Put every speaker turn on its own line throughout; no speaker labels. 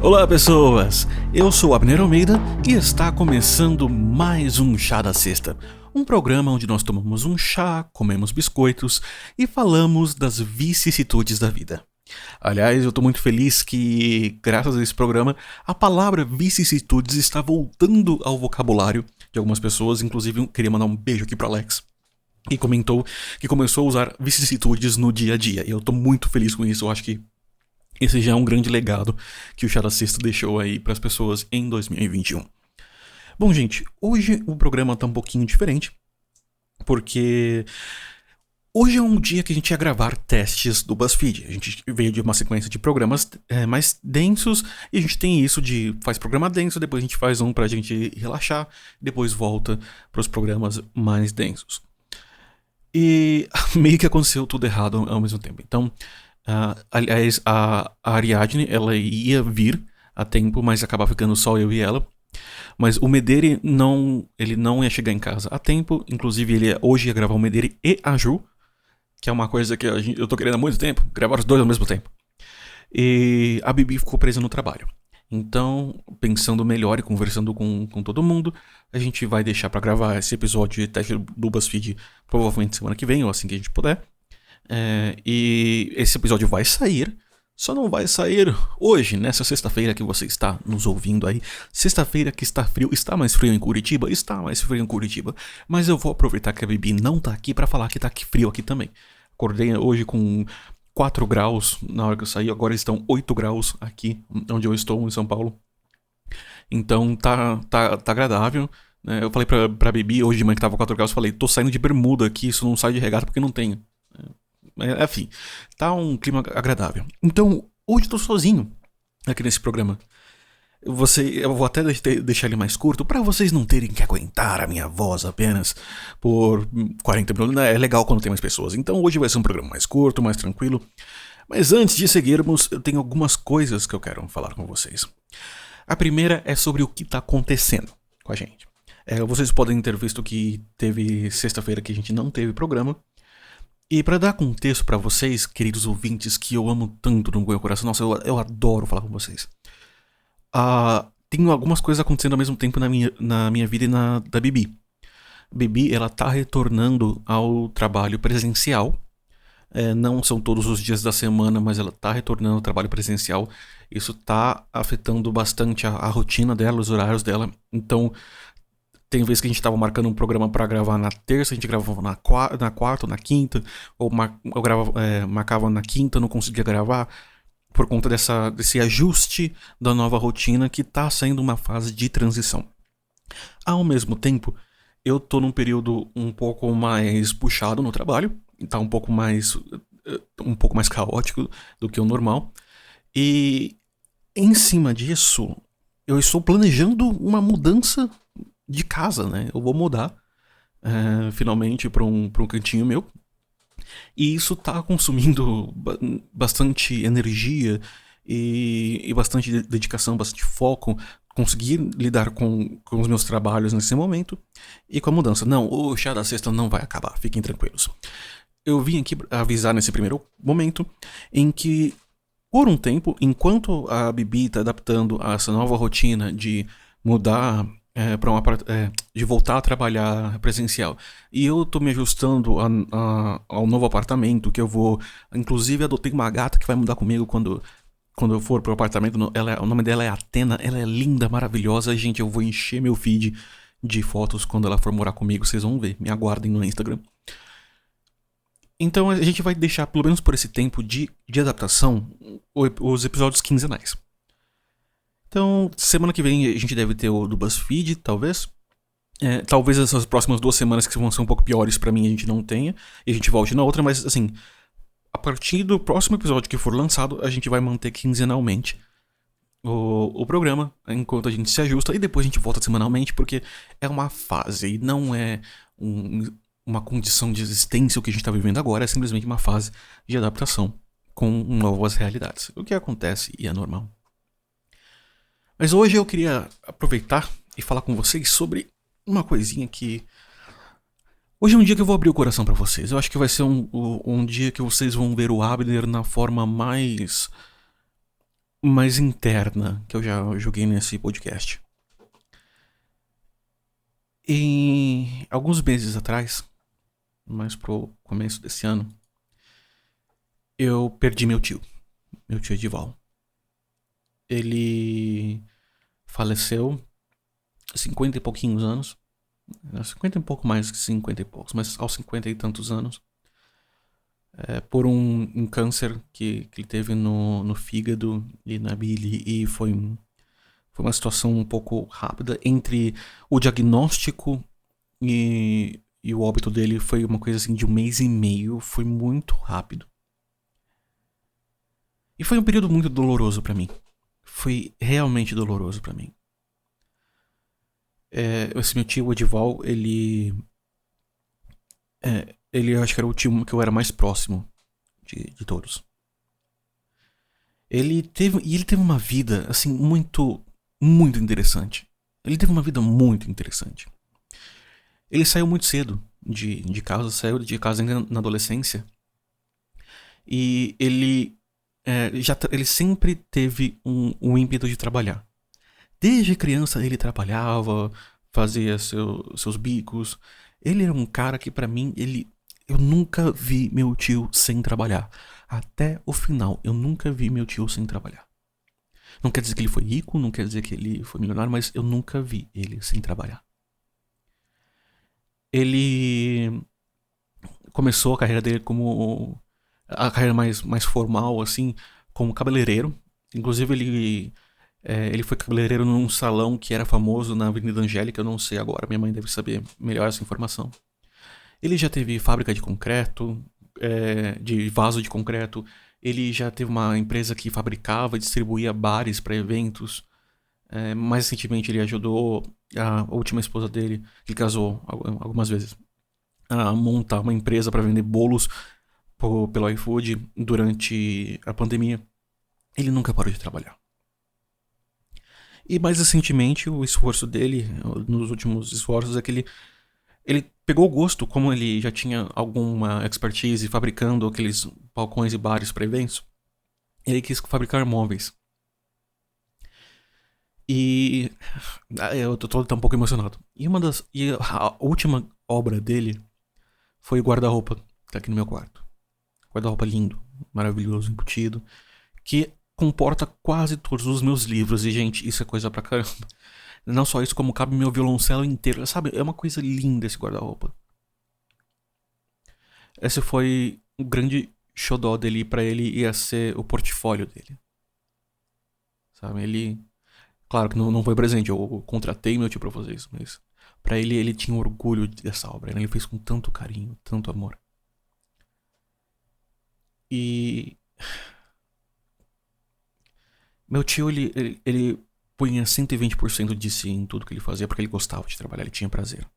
Olá pessoas, eu sou Abner Almeida e está começando mais um Chá da Sexta, um programa onde nós tomamos um chá, comemos biscoitos e falamos das vicissitudes da vida. Aliás, eu estou muito feliz que, graças a esse programa, a palavra vicissitudes está voltando ao vocabulário de algumas pessoas, inclusive eu queria mandar um beijo aqui para Alex, que comentou que começou a usar vicissitudes no dia a dia, e eu estou muito feliz com isso. Eu acho que esse já é um grande legado que o Chá da Sexta deixou aí para as pessoas em 2021. Bom, gente, hoje o programa tá um pouquinho diferente, porque hoje é um dia que a gente ia gravar testes do BuzzFeed. A gente veio de uma sequência de programas mais densos, e a gente tem isso de faz programa denso, depois a gente faz um pra gente relaxar, depois volta para os programas mais densos. E meio que aconteceu tudo errado ao mesmo tempo. Então, aliás, a Ariadne, ela ia vir a tempo, mas acabava ficando só eu e ela. Mas o Mederi ele não ia chegar em casa a tempo. Inclusive, ele hoje ia gravar o Mederi e a Ju, que é uma coisa que eu tô querendo há muito tempo, gravar os dois ao mesmo tempo. E a Bibi ficou presa no trabalho. Então, pensando melhor e conversando com todo mundo, a gente vai deixar pra gravar esse episódio de teste do BuzzFeed provavelmente semana que vem, ou assim que a gente puder. E esse episódio vai sair, só não vai sair hoje, nessa sexta-feira que você está nos ouvindo aí. Sexta-feira que está frio, está mais frio em Curitiba? Está mais frio em Curitiba. Mas eu vou aproveitar que a Bibi não tá aqui pra falar que tá frio aqui também. Acordei hoje com 4 graus na hora que eu saí, agora estão 8 graus aqui onde eu estou, em São Paulo. Então tá agradável. Eu falei pra Bibi hoje de manhã que tava 4 graus, falei, tô saindo de bermuda aqui, isso não sai de regata porque não tenho. Enfim, tá um clima agradável. Então, hoje eu tô sozinho aqui nesse programa. Eu vou até deixar ele mais curto pra vocês não terem que aguentar a minha voz apenas por 40 minutos. É legal quando tem mais pessoas. Então hoje vai ser um programa mais curto, mais tranquilo. Mas antes de seguirmos, eu tenho algumas coisas que eu quero falar com vocês. A primeira é sobre o que tá acontecendo com a gente. Vocês podem ter visto que teve sexta-feira que a gente não teve programa. E pra dar contexto pra vocês, queridos ouvintes, que eu amo tanto no meu coração, nossa, eu adoro falar com vocês. Tem algumas coisas acontecendo ao mesmo tempo na minha vida e na da Bibi. Bibi, ela tá retornando ao trabalho presencial. Não são todos os dias da semana, mas ela tá retornando ao trabalho presencial. Isso tá afetando bastante a rotina dela, os horários dela. Então, tem vezes que a gente tava marcando um programa pra gravar na terça, a gente gravava na quarta ou na quinta, ou eu marcava na quinta, não conseguia gravar, por conta desse ajuste da nova rotina que tá sendo uma fase de transição. Ao mesmo tempo, eu tô num período um pouco mais puxado no trabalho, tá um pouco mais caótico do que o normal, e em cima disso, eu estou planejando uma mudança de casa, né? Eu vou mudar finalmente para um cantinho meu. E isso tá consumindo bastante energia e bastante dedicação, bastante foco. Conseguir lidar com os meus trabalhos nesse momento e com a mudança. Não, o Chá da Sexta não vai acabar, fiquem tranquilos. Eu vim aqui avisar nesse primeiro momento em que, por um tempo, enquanto a Bibi tá adaptando a essa nova rotina de mudar de voltar a trabalhar presencial, e eu tô me ajustando ao novo apartamento que eu vou, inclusive adotei uma gata que vai mudar comigo quando eu for pro apartamento. O nome dela é Atena, ela é linda, maravilhosa, gente, eu vou encher meu feed de fotos quando ela for morar comigo, vocês vão ver, me aguardem no Instagram. Então a gente vai deixar, pelo menos por esse tempo de adaptação, os episódios quinzenais. Então, semana que vem a gente deve ter o do BuzzFeed, talvez. Talvez essas próximas 2 semanas que vão ser um pouco piores pra mim a gente não tenha. E a gente volte na outra, mas assim, a partir do próximo episódio que for lançado, a gente vai manter quinzenalmente o programa, enquanto a gente se ajusta. E depois a gente volta semanalmente, porque é uma fase e não é uma condição de existência o que a gente tá vivendo agora. É simplesmente uma fase de adaptação com novas realidades. O que acontece e é normal. Mas hoje eu queria aproveitar e falar com vocês sobre uma coisinha que... Hoje é um dia que eu vou abrir o coração pra vocês. Eu acho que vai ser um dia que vocês vão ver o Abner na forma mais mais interna que eu já joguei nesse podcast. E alguns meses atrás, mais pro começo desse ano, eu perdi meu tio Edival. Ele faleceu há 50 e pouquinhos anos. 50 e pouco mais que 50 e poucos, mas aos 50 e tantos anos. Por um câncer que ele teve no fígado e na bile. E foi uma situação um pouco rápida entre o diagnóstico e o óbito dele. Foi uma coisa assim de 1 mês e meio. Foi muito rápido. E foi um período muito doloroso pra mim. Foi realmente doloroso pra mim. Esse meu tio, o Edival, ele eu acho que era o tio que eu era mais próximo de todos. Ele teve uma vida, assim, muito, muito interessante. Ele teve uma vida muito interessante. Ele saiu muito cedo de casa, saiu de casa ainda na adolescência. E ele sempre teve um ímpeto de trabalhar. Desde criança ele trabalhava, fazia seus bicos. Ele era um cara que pra mim, eu nunca vi meu tio sem trabalhar. Até o final, eu nunca vi meu tio sem trabalhar. Não quer dizer que ele foi rico, não quer dizer que ele foi milionário, mas eu nunca vi ele sem trabalhar. Ele começou a carreira dele como a carreira mais formal, assim, como cabeleireiro. Inclusive ele foi cabeleireiro num salão que era famoso na Avenida Angélica, eu não sei agora, minha mãe deve saber melhor essa informação. Ele já teve fábrica de concreto, de vaso de concreto. Ele já teve uma empresa que fabricava e distribuía bares para eventos. Mais recentemente ele ajudou a última esposa dele, que ele casou algumas vezes, a montar uma empresa para vender bolos pelo iFood durante a pandemia. Ele nunca parou de trabalhar. E mais recentemente o esforço dele, nos últimos esforços, é que ele pegou o gosto, como ele já tinha alguma expertise fabricando aqueles balcões e bares para eventos, ele quis fabricar móveis. E eu tô um pouco emocionado. E a última obra dele foi o guarda-roupa, que tá aqui no meu quarto. Guarda-roupa lindo, maravilhoso, embutido, que comporta quase todos os meus livros. E, gente, isso é coisa pra caramba. Não só isso, como cabe meu violoncelo inteiro. Sabe, é uma coisa linda esse guarda-roupa. Esse foi o grande xodó dele. Pra ele ia ser o portfólio dele. Sabe, ele... Claro que não foi presente, eu contratei meu tio pra fazer isso, mas... Pra ele tinha orgulho dessa obra. Ele fez com tanto carinho, tanto amor. E... Meu tio, ele punha 120% de si em tudo que ele fazia, porque ele gostava de trabalhar, ele tinha prazer.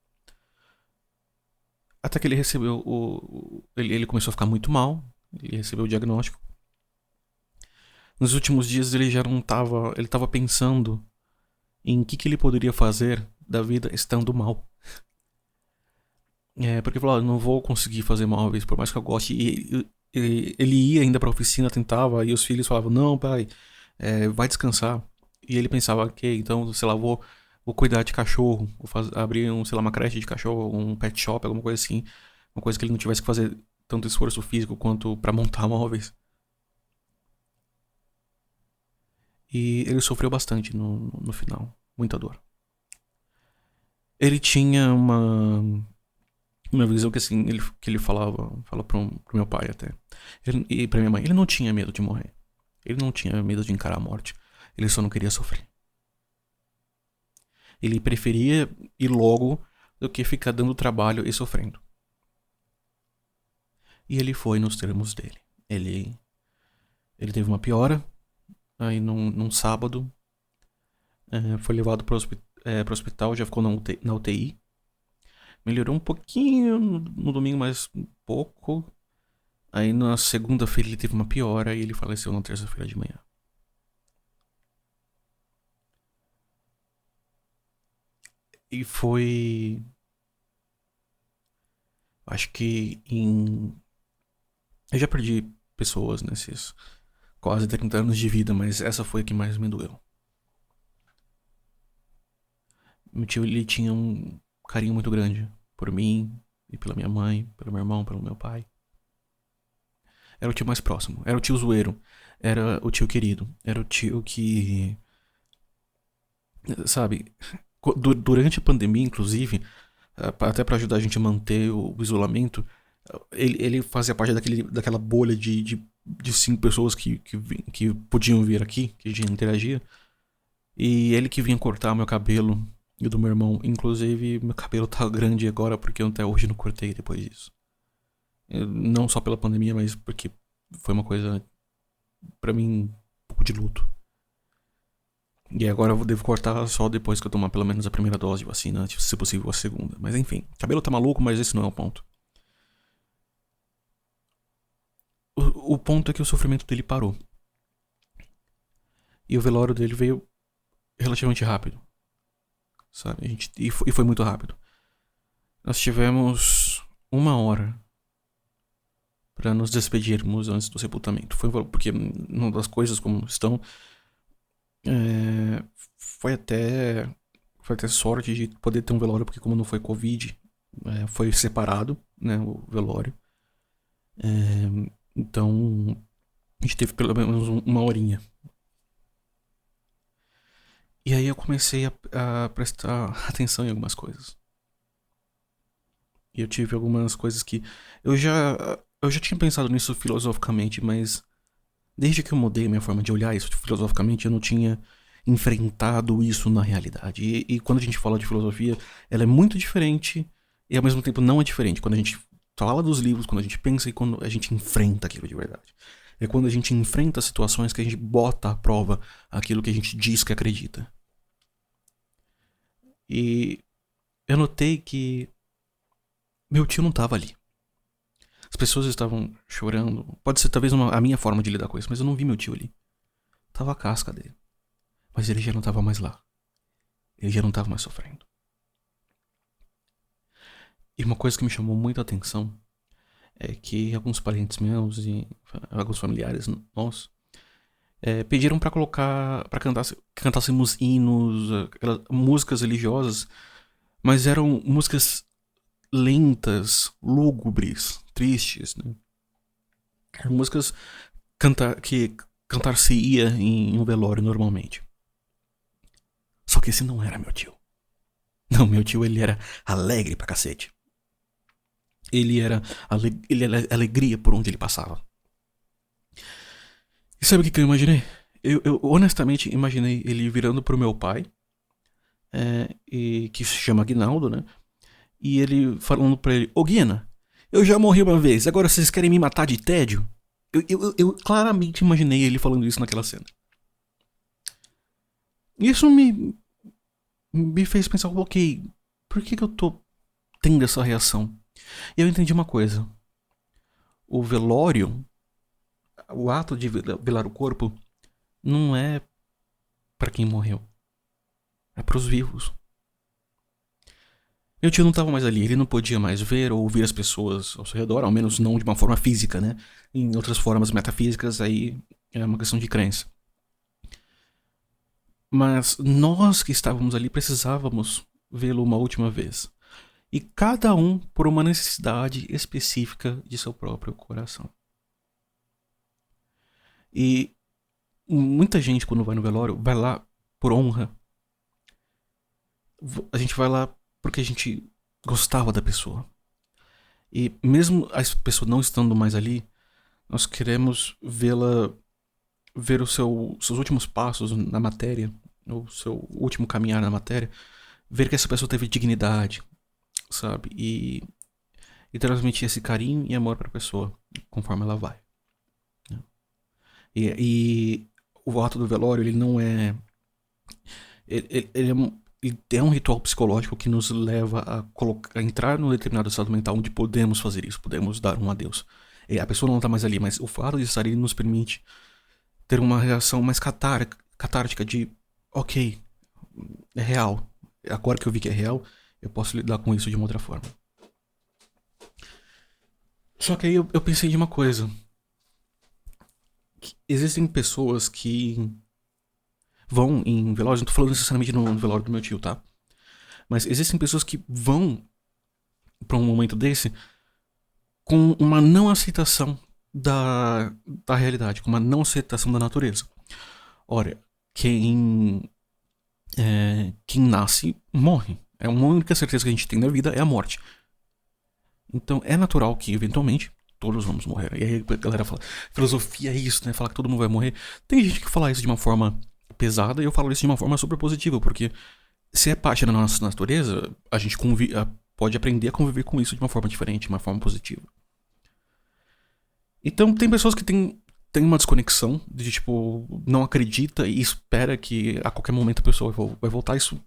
Até que ele recebeu ele começou a ficar muito mal, ele recebeu o diagnóstico. Nos últimos dias ele já não tava, ele tava pensando em que ele poderia fazer da vida estando mal. Porque ele falou, eu não vou conseguir fazer móveis, por mais que eu goste. E ele ia ainda pra oficina, tentava, e os filhos falavam, não pai, vai descansar. E ele pensava, ok, então, sei lá, vou cuidar de cachorro, abrir uma creche de cachorro, um pet shop, alguma coisa assim. Uma coisa que ele não tivesse que fazer tanto esforço físico quanto pra montar móveis. E ele sofreu bastante no final, muita dor. Ele tinha uma visão que assim, que ele fala pro meu pai até, e pra minha mãe, ele não tinha medo de morrer. Ele não tinha medo de encarar a morte. Ele só não queria sofrer. Ele preferia ir logo do que ficar dando trabalho e sofrendo. E ele foi nos termos dele. Ele teve uma piora. Aí num sábado foi levado pro hospital, já ficou na UTI. Melhorou um pouquinho no domingo, mas um pouco. Aí na segunda-feira ele teve uma piora e ele faleceu na terça-feira de manhã. E foi... Acho que eu já perdi pessoas quase 30 anos de vida, mas essa foi a que mais me doeu. Meu tio, ele tinha um carinho muito grande por mim e pela minha mãe, pelo meu irmão, pelo meu pai. Era o tio mais próximo, era o tio zoeiro, era o tio querido, era o tio que, sabe, durante a pandemia, inclusive, até pra ajudar a gente a manter o isolamento, ele fazia parte daquela bolha de 5 pessoas que podiam vir aqui, que a gente interagia. E ele que vinha cortar meu cabelo e o do meu irmão. Inclusive, meu cabelo tá grande agora porque eu até hoje não cortei depois disso. Não só pela pandemia, mas porque foi uma coisa, pra mim, um pouco de luto. E agora eu devo cortar só depois que eu tomar pelo menos a primeira dose de vacina, se possível a segunda. Mas enfim, cabelo tá maluco, mas esse não é o ponto. O ponto é que o sofrimento dele parou. E o velório dele veio relativamente rápido. Sabe? E foi muito rápido. Nós tivemos 1 hora para nos despedirmos antes do sepultamento. Porque uma das coisas como estão. É, foi até. Foi até sorte de poder ter um velório, porque como não foi Covid, foi separado, né, o velório. Então a gente teve pelo menos 1 horinha. E aí eu comecei a prestar atenção em algumas coisas. E eu tive algumas coisas que eu já tinha pensado nisso filosoficamente, mas desde que eu mudei a minha forma de olhar isso filosoficamente, eu não tinha enfrentado isso na realidade. E quando a gente fala de filosofia, ela é muito diferente e ao mesmo tempo não é diferente. Quando a gente fala dos livros, quando a gente pensa e quando a gente enfrenta aquilo de verdade. É quando a gente enfrenta situações que a gente bota à prova aquilo que a gente diz que acredita. E eu notei que meu tio não tava ali. As pessoas estavam chorando. Pode ser talvez a minha forma de lidar com isso, mas eu não vi meu tio ali. Tava a casca dele. Mas ele já não tava mais lá. Ele já não tava mais sofrendo. E uma coisa que me chamou muita atenção é que alguns parentes meus e alguns familiares nossos pediram pra colocar, pra cantássemos hinos, músicas religiosas, mas eram músicas lentas, lúgubres, tristes, né? Eram músicas que cantar-se-ia em um velório normalmente. Só que esse não era meu tio. Não, meu tio, ele era alegre pra cacete. Ele era alegria por onde ele passava. E sabe o que eu imaginei? Eu honestamente imaginei ele virando pro meu pai, e que se chama Aguinaldo, né? E ele falando pra ele: Ô Guina, eu já morri uma vez, agora vocês querem me matar de tédio? Eu claramente imaginei ele falando isso naquela cena. Isso me fez pensar: ok, por que eu tô tendo essa reação? E eu entendi uma coisa. O velório, o ato de velar o corpo, não é pra quem morreu. É pros vivos. Meu tio não estava mais ali, ele não podia mais ver ou ouvir as pessoas ao seu redor, ao menos não de uma forma física, né? Em outras formas metafísicas, aí é uma questão de crença. Mas nós que estávamos ali precisávamos vê-lo uma última vez. E cada um por uma necessidade específica de seu próprio coração. E muita gente, quando vai no velório, vai lá por honra. A gente vai lá porque a gente gostava da pessoa. E mesmo a pessoa não estando mais ali, nós queremos vê-la, ver os seus últimos passos na matéria, o seu último caminhar na matéria, ver que essa pessoa teve dignidade, sabe? E transmitir esse carinho e amor para a pessoa conforme ela vai. E o ato do velório, ele não é. Ele é um ritual psicológico que nos leva a entrar num determinado estado mental onde podemos fazer isso, podemos dar um adeus. E a pessoa não está mais ali, mas o fato de estar ali nos permite ter uma reação mais catártica de: ok, é real. Agora que eu vi que é real, eu posso lidar com isso de uma outra forma. Só que aí eu pensei de uma coisa. Existem pessoas que vão em velórios, não tô falando necessariamente no velório do meu tio, tá? Mas existem pessoas que vão pra um momento desse com uma não aceitação da realidade, com uma não aceitação da natureza. Ora, quem nasce morre. É uma única certeza que a gente tem na vida é a morte. Então é natural que eventualmente todos vamos morrer. E aí a galera fala, filosofia é isso, né? Falar que todo mundo vai morrer. Tem gente que fala isso de uma forma pesada e eu falo isso de uma forma super positiva, porque se é parte da nossa natureza, a gente pode aprender a conviver com isso de uma forma diferente, de uma forma positiva. Então tem pessoas que têm uma desconexão de tipo, não acredita e espera que a qualquer momento a pessoa vai voltar. Isso,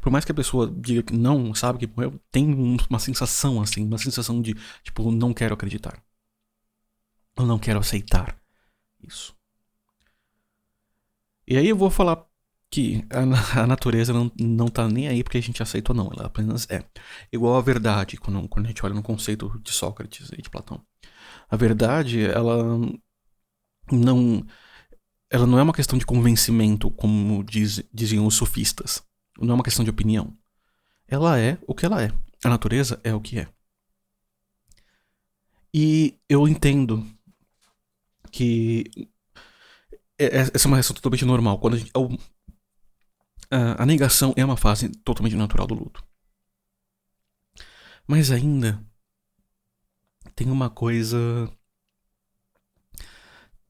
por mais que a pessoa diga que não, sabe que morreu, tem uma sensação assim, uma sensação de tipo, não quero acreditar. Eu não quero aceitar isso. E aí eu vou falar que a natureza não tá nem aí porque a gente aceita ou não, ela apenas é. Igual a verdade, quando a gente olha no conceito de Sócrates e de Platão. A verdade, não, ela não é uma questão de convencimento, como diziam os sofistas. Não é uma questão de opinião. Ela é o que ela é. A natureza é o que é. E eu entendo que essa é uma reação totalmente normal. Quando a negação é uma fase totalmente natural do luto. Mas ainda tem uma coisa.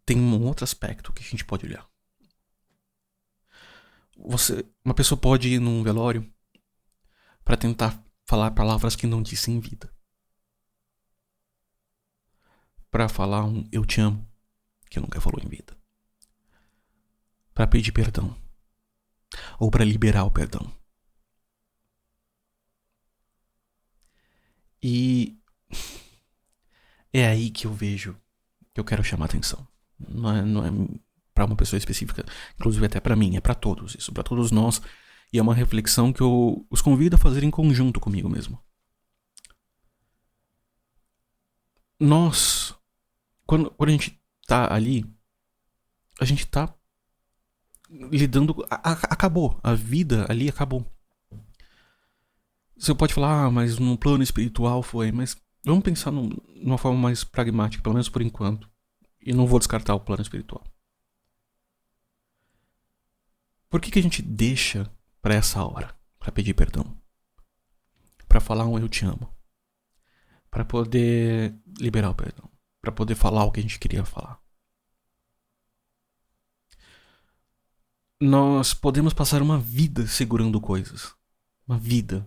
Tem um outro aspecto que a gente pode olhar. Uma pessoa pode ir num velório para tentar falar palavras que não disse em vida. Para falar um eu te amo, que nunca falou em vida. Para pedir perdão. Ou para liberar o perdão. E é aí que eu vejo que eu quero chamar atenção. Não é para uma pessoa específica, inclusive até para mim, é para todos isso, para todos nós. E é uma reflexão que eu os convido a fazer em conjunto comigo mesmo. Nós, quando a gente tá ali, a gente tá lidando. Acabou. A vida ali acabou. Você pode falar, mas no plano espiritual foi. Mas vamos pensar numa forma mais pragmática, pelo menos por enquanto. E não vou descartar o plano espiritual. Por que a gente deixa pra essa hora? Pra pedir perdão? Pra falar um eu te amo? Pra poder liberar o perdão? Pra poder falar o que a gente queria falar? Nós podemos passar uma vida segurando coisas. Uma vida.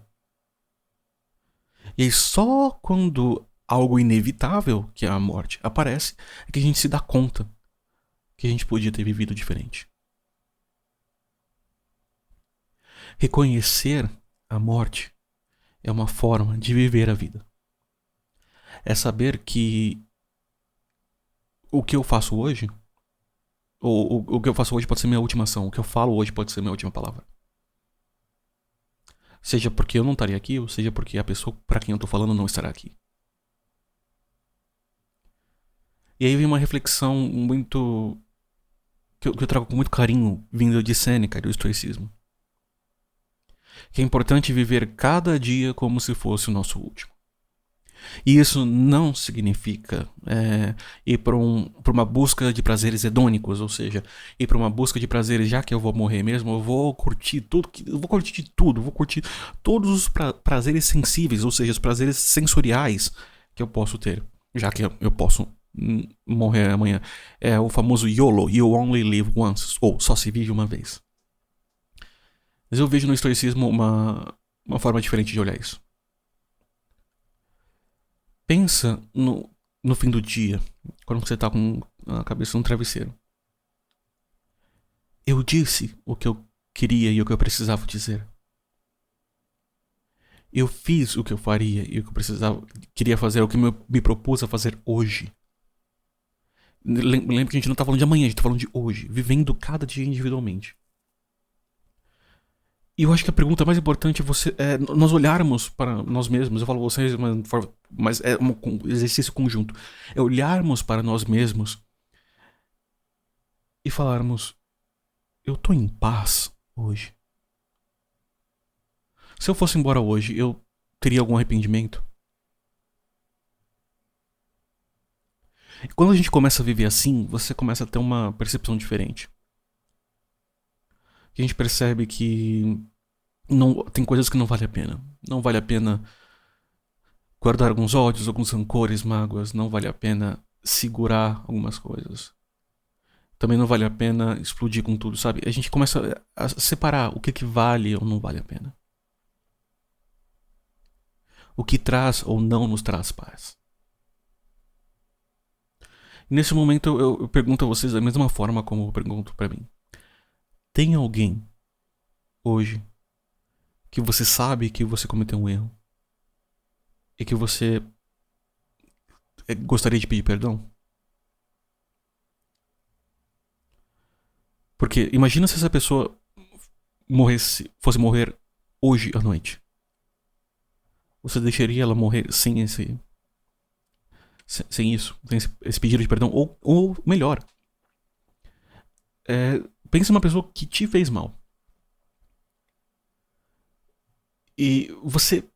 E aí só quando algo inevitável, que é a morte, aparece, é que a gente se dá conta que a gente podia ter vivido diferente. Reconhecer a morte é uma forma de viver a vida. É saber que o que eu faço hoje, ou o que eu faço hoje pode ser minha última ação, o que eu falo hoje pode ser minha última palavra. Seja porque eu não estaria aqui, ou seja porque a pessoa para quem eu tô falando não estará aqui. E aí vem uma reflexão muito que eu trago com muito carinho, vindo de Sêneca e do estoicismo. Que é importante viver cada dia como se fosse o nosso último. E isso não significa ir para uma busca de prazeres hedônicos, ou seja, ir para uma busca de prazeres, já que eu vou morrer mesmo, eu vou curtir tudo, eu vou curtir de tudo, eu vou curtir todos os prazeres sensíveis, ou seja, os prazeres sensoriais que eu posso ter, já que eu posso morrer amanhã. É o famoso YOLO, You Only Live Once, ou só se vive uma vez. Mas eu vejo no estoicismo uma forma diferente de olhar isso. Pensa no fim do dia, quando você tá com a cabeça no travesseiro. Eu disse o que eu queria e o que eu precisava dizer. Eu fiz o que eu faria e o que eu queria fazer, o que me propus a fazer hoje. Lembra que a gente não tá falando de amanhã, a gente tá falando de hoje, vivendo cada dia individualmente. E eu acho que a pergunta mais importante é nós olharmos para nós mesmos. Eu falo vocês, mas é um exercício conjunto. É olharmos para nós mesmos e falarmos: eu tô em paz hoje? Se eu fosse embora hoje, eu teria algum arrependimento? E quando a gente começa a viver assim, você começa a ter uma percepção diferente. A gente percebe que não, tem coisas que não vale a pena. Não vale a pena guardar alguns ódios, alguns rancores, mágoas. Não vale a pena segurar algumas coisas. Também não vale a pena explodir com tudo, sabe? A gente começa a separar o que vale ou não vale a pena. O que traz ou não nos traz paz. E nesse momento eu pergunto a vocês da mesma forma como eu pergunto pra mim. Tem alguém hoje que você sabe que você cometeu um erro e que você gostaria de pedir perdão? Porque imagina se essa pessoa fosse morrer hoje à noite. Você deixaria ela morrer sem esse. Sem isso? Sem esse pedido de perdão? Ou melhor, pense numa pessoa que te fez mal. E você.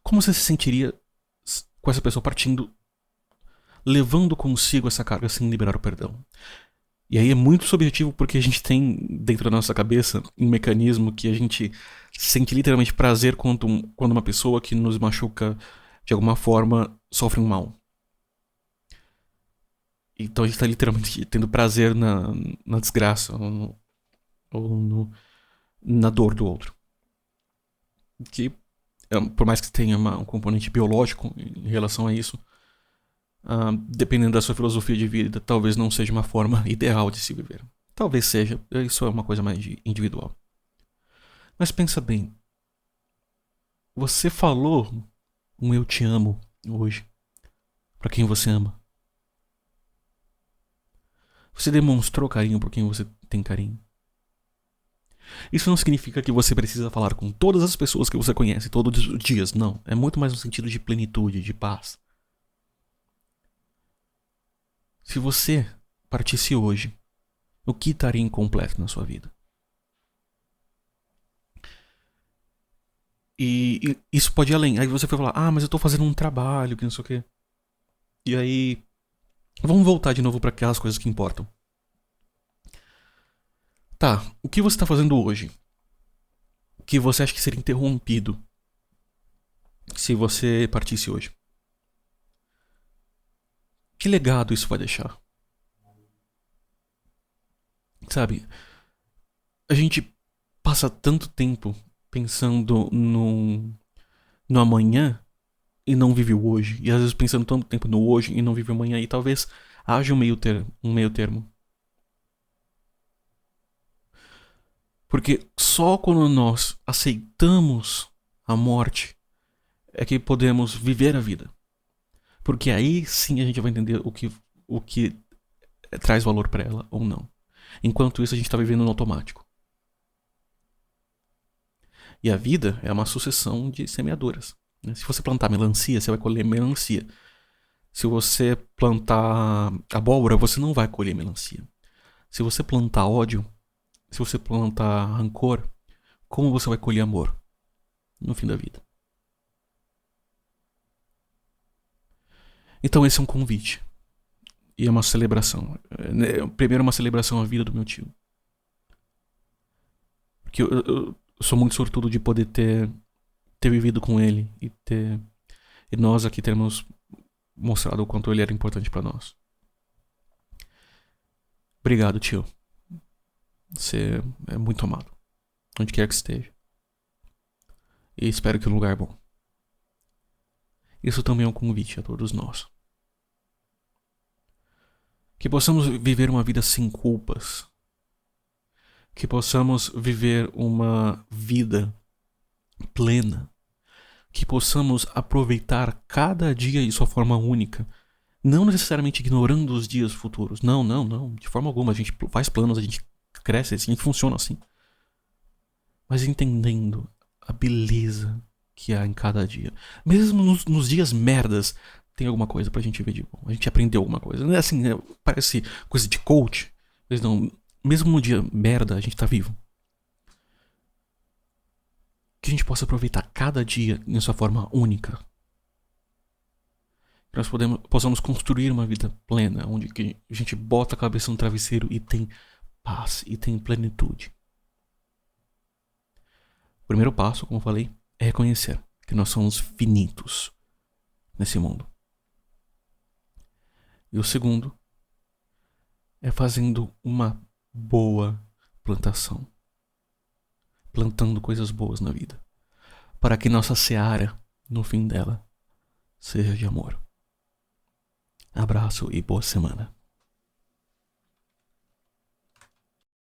Como você se sentiria com essa pessoa partindo, levando consigo essa carga sem liberar o perdão? E aí é muito subjetivo porque a gente tem dentro da nossa cabeça um mecanismo que a gente sente literalmente prazer quando uma pessoa que nos machuca de alguma forma sofre um mal. Então a gente tá literalmente tendo prazer na desgraça na dor do outro. Que, por mais que tenha um componente biológico em relação a isso, dependendo da sua filosofia de vida, talvez não seja uma forma ideal de se viver. Talvez seja, isso é uma coisa mais individual. Mas pensa bem, você falou um eu te amo hoje pra quem você ama? Você demonstrou carinho por quem você tem carinho? Isso não significa que você precisa falar com todas as pessoas que você conhece todos os dias, não. É muito mais no sentido de plenitude, de paz. Se você partisse hoje, o que estaria incompleto na sua vida? E isso pode ir além. Aí você foi falar: mas eu tô fazendo um trabalho, que não sei o quê. E aí, vamos voltar de novo para aquelas coisas que importam. Tá, o que você tá fazendo hoje? Que você acha que seria interrompido se você partisse hoje? Que legado isso vai deixar? Sabe, a gente passa tanto tempo pensando no amanhã e não vive o hoje. E às vezes pensando tanto tempo no hoje e não vive o amanhã. E talvez haja um meio termo. Porque só quando nós aceitamos a morte é que podemos viver a vida. Porque aí sim a gente vai entender o que traz valor para ela ou não. Enquanto isso a gente tá vivendo no automático. E a vida é uma sucessão de semeaduras. Se você plantar melancia, você vai colher melancia. Se você plantar abóbora, você não vai colher melancia. Se você plantar ódio, se você plantar rancor, como você vai colher amor no fim da vida? Então esse é um convite. E é uma celebração. Primeiro, uma celebração à vida do meu tio. Porque eu sou muito sortudo de poder ter vivido com ele e nós aqui termos mostrado o quanto ele era importante para nós. Obrigado, tio. Você é muito amado, onde quer que esteja. E espero que um lugar bom. Isso também é um convite a todos nós. Que possamos viver uma vida sem culpas. Que possamos viver uma vida plena. Que possamos aproveitar cada dia de sua forma única. Não necessariamente ignorando os dias futuros. Não. De forma alguma. A gente faz planos, a gente cresce, a gente funciona assim. Mas entendendo a beleza que há em cada dia. Mesmo nos dias merdas, tem alguma coisa pra gente ver de bom. A gente aprendeu alguma coisa. Não é assim, parece coisa de coach. Pois não, mesmo no dia merda, a gente tá vivo. Que a gente possa aproveitar cada dia em sua forma única. Que nós possamos construir uma vida plena, onde que a gente bota a cabeça no travesseiro e tem paz e tem plenitude. O primeiro passo, como eu falei, é reconhecer que nós somos finitos nesse mundo. E o segundo é fazendo uma boa plantação. Plantando coisas boas na vida. Para que nossa seara, no fim dela, seja de amor. Abraço e boa semana.